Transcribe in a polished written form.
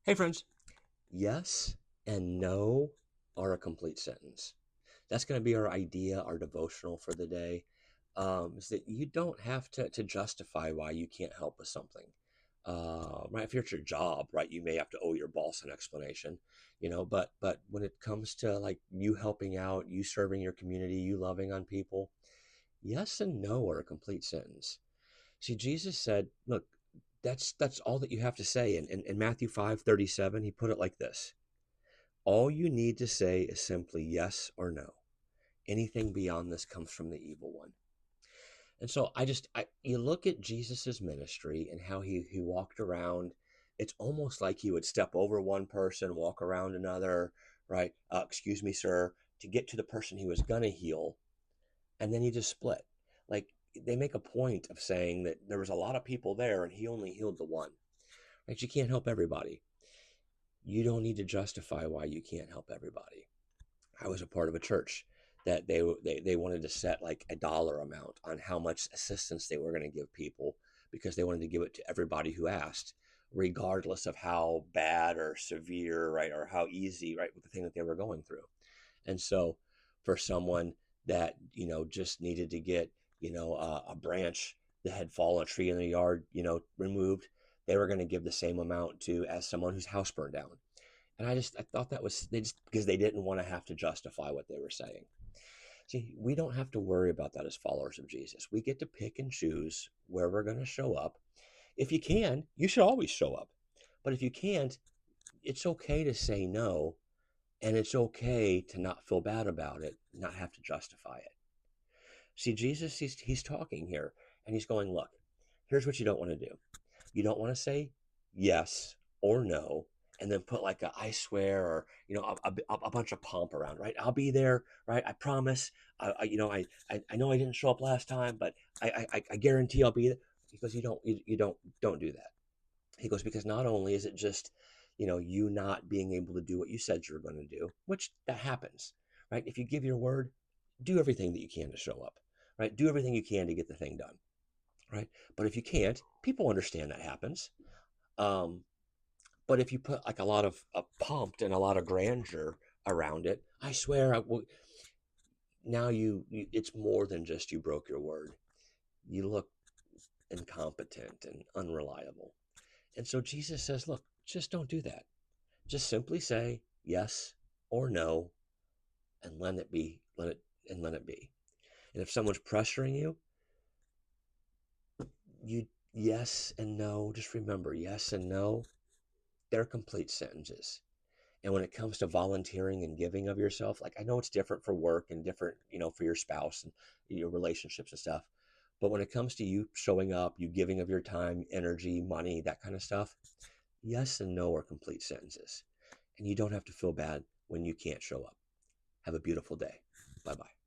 Hey, friends. Yes and no are a complete sentence. That's going to be our idea, our devotional for the day. Is that you don't have to justify why you can't help with something. Right? If you're at your job, right, you may have to owe your boss an explanation, but when it comes to like you helping out, you serving your community, you loving on people, yes and no are a complete sentence. See, Jesus said, look, that's all that you have to say. In Matthew 5:37, he put it like this: all you need to say is simply yes or no. Anything beyond this comes from the evil one. And so you look at Jesus's ministry and how he walked around. It's almost like he would step over one person, walk around another, right? Excuse me, sir, to get to the person he was gonna heal, and then he just split. Like they make a point of saying that there was a lot of people there and he only healed the one. Right? You can't help everybody. You don't need to justify why you can't help everybody. I was a part of a church that they wanted to set like a dollar amount on how much assistance they were going to give people because they wanted to give it to everybody who asked, regardless of how bad or severe, right, or how easy, right, with the thing that they were going through. And so, for someone that just needed to get a branch that had fallen, a tree in the yard, removed, they were going to give the same amount to as someone whose house burned down. And I thought that was they just because they didn't want to have to justify what they were saying. See, we don't have to worry about that as followers of Jesus. We get to pick and choose where we're going to show up. If you can, you should always show up. But if you can't, it's okay to say no, and it's okay to not feel bad about it, not have to justify it. See, Jesus, he's talking here, and he's going, look, here's what you don't want to do. You don't want to say yes or no and then put like a I swear or a bunch of pomp around, right? I'll be there, right? I promise. I know I didn't show up last time, but I guarantee I'll be there. He goes, you don't do that. He goes, because not only is it just you not being able to do what you said you were going to do, which that happens, right? If you give your word, do everything that you can to show up, right? Do everything you can to get the thing done, right? But if you can't, people understand that happens. Um, but if you put like a lot of pumped and a lot of grandeur around it, I swear, now it's more than just you broke your word. You look incompetent and unreliable. And so Jesus says, look, just don't do that. Just simply say yes or no and let it be, let it be. And if someone's pressuring you, you yes and no, just remember yes and no, they're complete sentences. And when it comes to volunteering and giving of yourself, like I know it's different for work and different, for your spouse and your relationships and stuff. But when it comes to you showing up, you giving of your time, energy, money, that kind of stuff, yes and no are complete sentences. And you don't have to feel bad when you can't show up. Have a beautiful day. Bye bye.